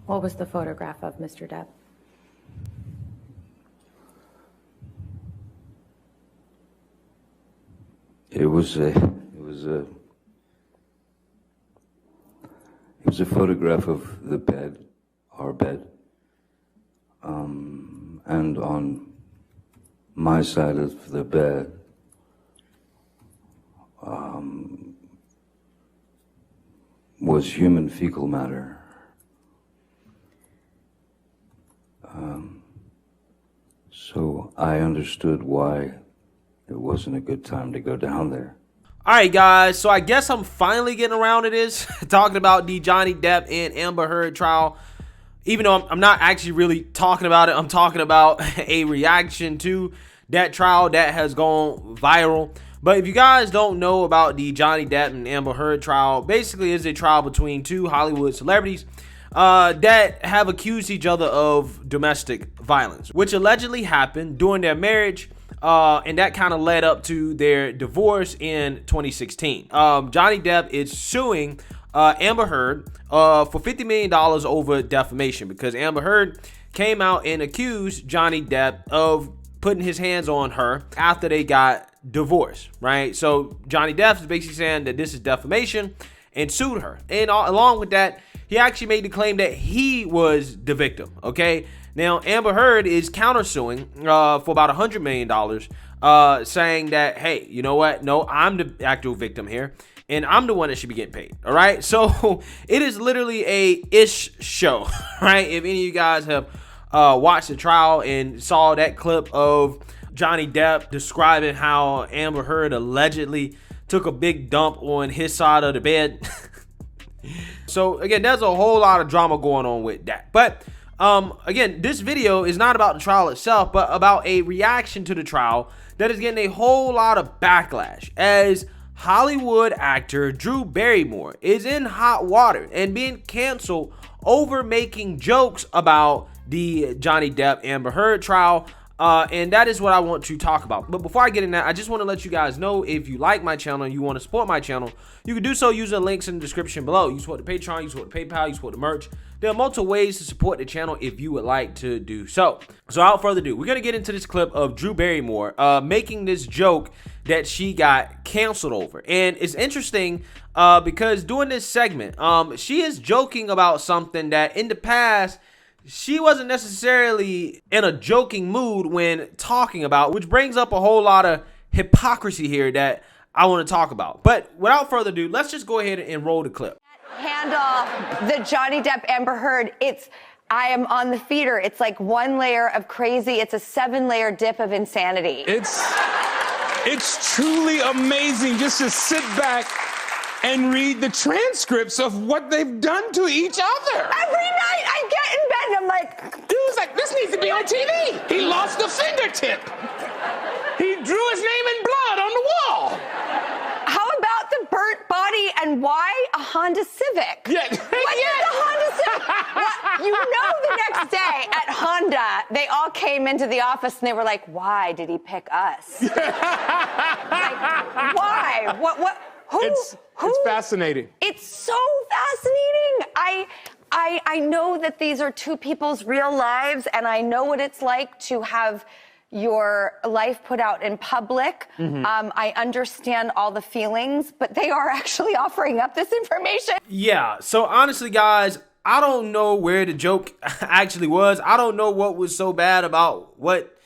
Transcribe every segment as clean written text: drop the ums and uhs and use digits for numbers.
What was the photograph of Mr. Depp? It was a photograph of the bed, our bed, and on my side of the bed was human fecal matter. So I understood why it wasn't a good time to go down there. All right, guys, so I guess I'm finally getting around to this, talking about the Johnny Depp and Amber Heard trial. Even though I'm not actually really talking about it, I'm talking about a reaction to that trial that has gone viral. But if you guys don't know about the Johnny Depp and Amber Heard trial, basically it's a trial between two Hollywood celebrities that have accused each other of domestic violence, which allegedly happened during their marriage. And that kind of led up to their divorce in 2016. Johnny Depp is suing Amber Heard for $50 million over defamation because Amber Heard came out and accused Johnny Depp of putting his hands on her after they got divorced, right? So Johnny Depp is basically saying that this is defamation and sued her. And along with that, he actually made the claim that he was the victim, okay? Now, Amber Heard is countersuing for about $100 million, saying that, hey, you know what? No, I'm the actual victim here, and I'm the one that should be getting paid, all right? So it is literally a ish show, right? If any of you guys have watched the trial and saw that clip of Johnny Depp describing how Amber Heard allegedly took a big dump on his side of the bed. So, again, there's a whole lot of drama going on with that. But again, this video is not about the trial itself, but about a reaction to the trial that is getting a whole lot of backlash as Hollywood actor Drew Barrymore is in hot water and being canceled over making jokes about the Johnny Depp Amber Heard trial. And that is what I want to talk about. But before I get in that, I just want to let you guys know, if you like my channel and you want to support my channel, you can do so using the links in the description below. You support the Patreon, you support the PayPal, you support the merch. There are multiple ways to support the channel if you would like to do so. So without further ado, we're going to get into this clip of Drew Barrymore making this joke that she got canceled over. And it's interesting because during this segment, she is joking about something that in the past she wasn't necessarily in a joking mood when talking about, which brings up a whole lot of hypocrisy here that I want to talk about. But without further ado, let's just go ahead and roll the clip. Handle the Johnny Depp Amber Heard. I am on the feeder. It's like one layer of crazy. It's a 7-layer dip of insanity. It's truly amazing just to sit back and read the transcripts of what they've done to each other. Every night I get in bed and I'm like, Dude's like, this needs to be on TV. He lost a fingertip. He drew his name in blood on the wall. how about the burnt body and why a Honda Civic? Yeah. What did the Honda Civic? What? You know, the next day at Honda, they all came into the office and they were like, why did he pick us? Like, why? What? Who? It's fascinating. It's so fascinating. I know that these are two people's real lives, and I know what it's like to have your life put out in public. I understand all the feelings, but they are actually offering up this information. Yeah, so honestly, guys, I don't know where the joke actually was. I don't know what was so bad about what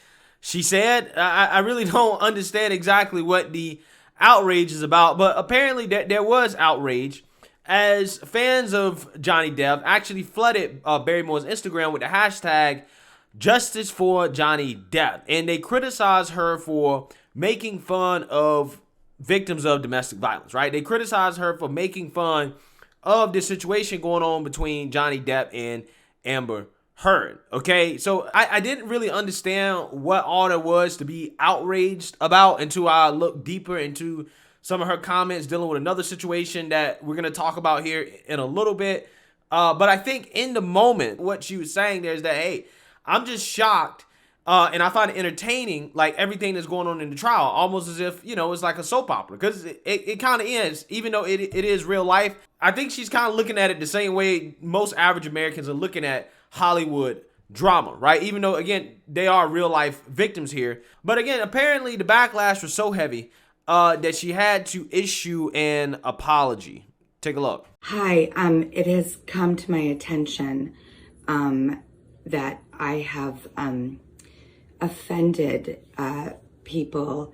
she said. I really don't understand exactly what the outrage is about, but apparently there was outrage as fans of Johnny Depp actually flooded Barrymore's Instagram with the hashtag Justice for Johnny Depp, and they criticized her for making fun of victims of domestic violence, right? They criticized her for making fun of the situation going on between Johnny Depp and Amber Heard, okay? So I didn't really understand what all there was to be outraged about until I looked deeper into some of her comments dealing with another situation that we're going to talk about here in a little bit. But I think in the moment, what she was saying there is that, hey, I'm just shocked And I find it entertaining, like everything that's going on in the trial, almost as if, it's like a soap opera, because it kind of is, even though it is real life. I think she's kind of looking at it the same way most average Americans are looking at Hollywood drama, right? Even though, again, they are real life victims here. But again, apparently the backlash was so heavy that she had to issue an apology. Take a look. Hi, it has come to my attention that I have offended people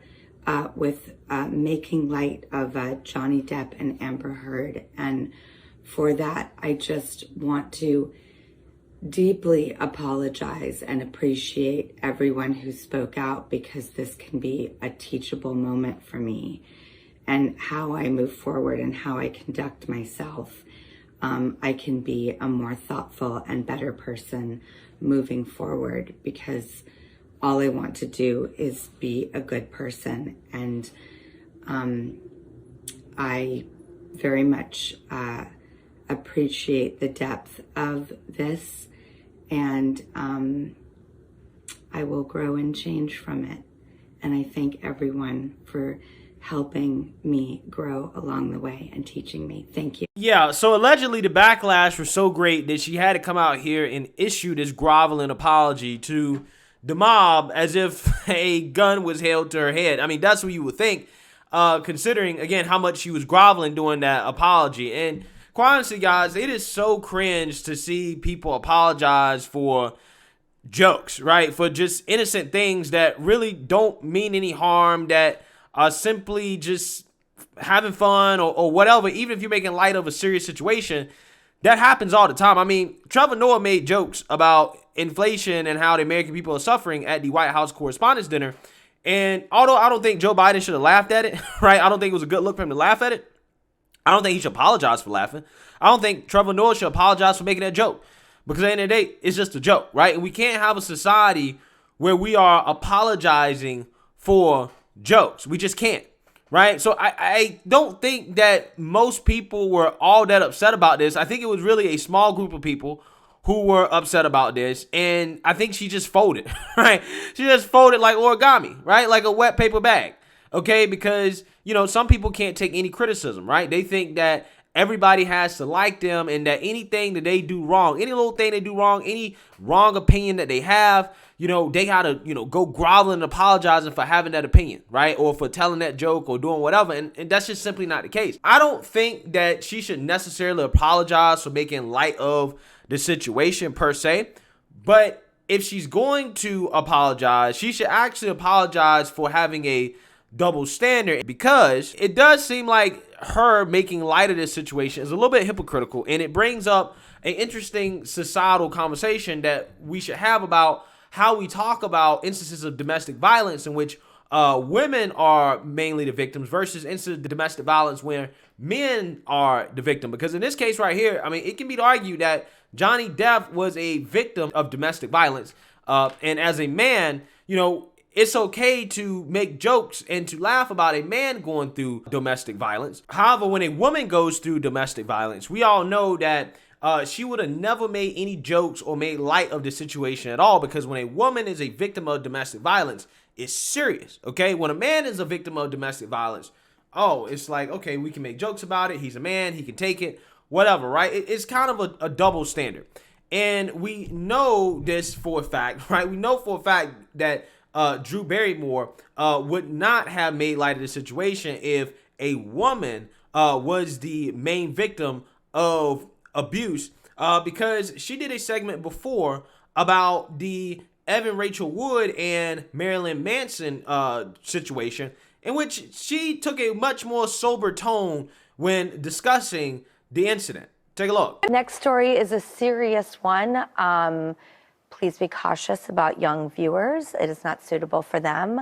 with making light of Johnny Depp and Amber Heard. And for that, I just want to deeply apologize and appreciate everyone who spoke out, because this can be a teachable moment for me and how I move forward and how I conduct myself. I can be a more thoughtful and better person moving forward, because all I want to do is be a good person. And I very much appreciate the depth of this, and I will grow and change from it. And I thank everyone for helping me grow along the way and teaching me. Thank you. Yeah, so allegedly the backlash was so great that she had to come out here and issue this groveling apology to the mob as if a gun was held to her head. I mean, that's what you would think, considering, again, how much she was groveling during that apology. And quite honestly, guys, it is so cringe to see people apologize for jokes, right? For just innocent things that really don't mean any harm, that are simply just having fun or whatever. Even if you're making light of a serious situation, that happens all the time. I mean, Trevor Noah made jokes about inflation and how the American people are suffering at the White House Correspondents' Dinner. And although I don't think Joe Biden should have laughed at it, right? I don't think it was a good look for him to laugh at it. I don't think he should apologize for laughing. I don't think Trevor Noah should apologize for making that joke, because at the end of the day, it's just a joke, right? And we can't have a society where we are apologizing for jokes. We just can't, right? So I don't think that most people were all that upset about this. I think it was really a small group of people who were upset about this, and I think she just folded, right? She just folded like origami, right? Like a wet paper bag, okay? Because, some people can't take any criticism, right? They think that everybody has to like them, and that anything that they do wrong, any little thing they do wrong, any wrong opinion that they have, they gotta, go groveling and apologizing for having that opinion, right? Or for telling that joke or doing whatever. And that's just simply not the case. I don't think that she should necessarily apologize for making light of the situation per se. But if she's going to apologize, she should actually apologize for having a double standard, because it does seem like her making light of this situation is a little bit hypocritical, and it brings up an interesting societal conversation that we should have about how we talk about instances of domestic violence in which women are mainly the victims versus instances of domestic violence where men are the victim. Because in this case right here, I mean, it can be argued that Johnny Depp was a victim of domestic violence. And as a man, it's okay to make jokes and to laugh about a man going through domestic violence. However, when a woman goes through domestic violence, we all know that she would have never made any jokes or made light of the situation at all, because when a woman is a victim of domestic violence, it's serious, okay? When a man is a victim of domestic violence, it's like, okay, we can make jokes about it. He's a man. He can take it, whatever, right? It's kind of a double standard. And we know this for a fact, right? We know for a fact that Drew Barrymore would not have made light of the situation if a woman was the main victim of abuse, because she did a segment before about the Evan Rachel Wood and Marilyn Manson situation, in which she took a much more sober tone when discussing the incident. Take a look. Next story is a serious one. Please be cautious about young viewers. It is not suitable for them.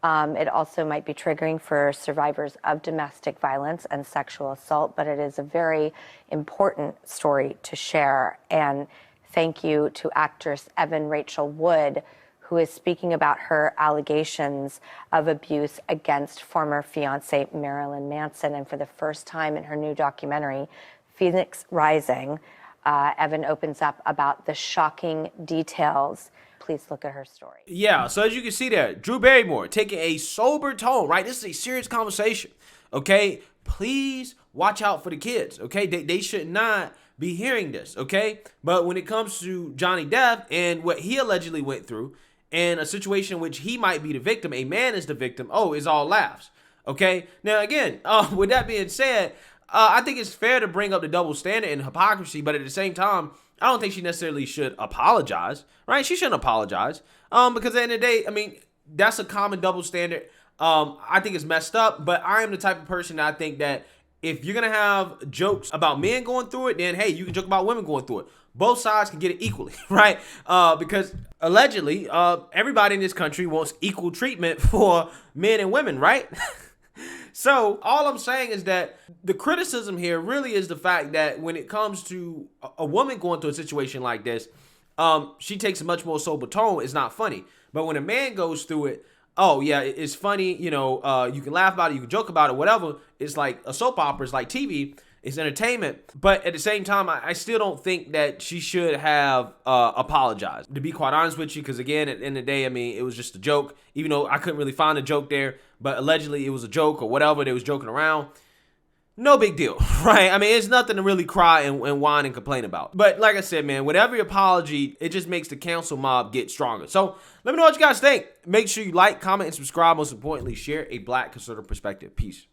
It also might be triggering for survivors of domestic violence and sexual assault, but it is a very important story to share. And thank you to actress Evan Rachel Wood, who is speaking about her allegations of abuse against former fiance Marilyn Manson. And for the first time in her new documentary, Phoenix Rising, Evan opens up about the shocking details. please look at her story. Yeah, so as you can see there, Drew Barrymore taking a sober tone, right? This is a serious conversation, okay? Please watch out for the kids, okay? They should not be hearing this, okay? But when it comes to Johnny Depp and what he allegedly went through, and a situation in which he might be the victim, a man is the victim, oh, it's all laughs, okay? Now, again, with that being said, I think it's fair to bring up the double standard and hypocrisy, but at the same time, I don't think she necessarily should apologize, right? She shouldn't apologize, because at the end of the day, I mean, that's a common double standard. I think it's messed up, but I am the type of person that I think that if you're going to have jokes about men going through it, then hey, you can joke about women going through it. Both sides can get it equally, right? Because allegedly, everybody in this country wants equal treatment for men and women, right? So all I'm saying is that the criticism here really is the fact that when it comes to a woman going through a situation like this, she takes a much more sober tone. It's not funny. But when a man goes through it, oh yeah, it's funny. You know, you can laugh about it, you can joke about it, whatever. It's like a soap opera. It's like TV. It's entertainment. But at the same time, I still don't think that she should have apologized. To be quite honest with you, because again, at the end of the day, I mean, it was just a joke. Even though I couldn't really find a joke there, but allegedly it was a joke or whatever. They was joking around. No big deal, right? I mean, it's nothing to really cry and whine and complain about. But like I said, man, with every apology, it just makes the cancel mob get stronger. So let me know what you guys think. Make sure you like, comment, and subscribe. Most importantly, share a Black conservative perspective. Peace.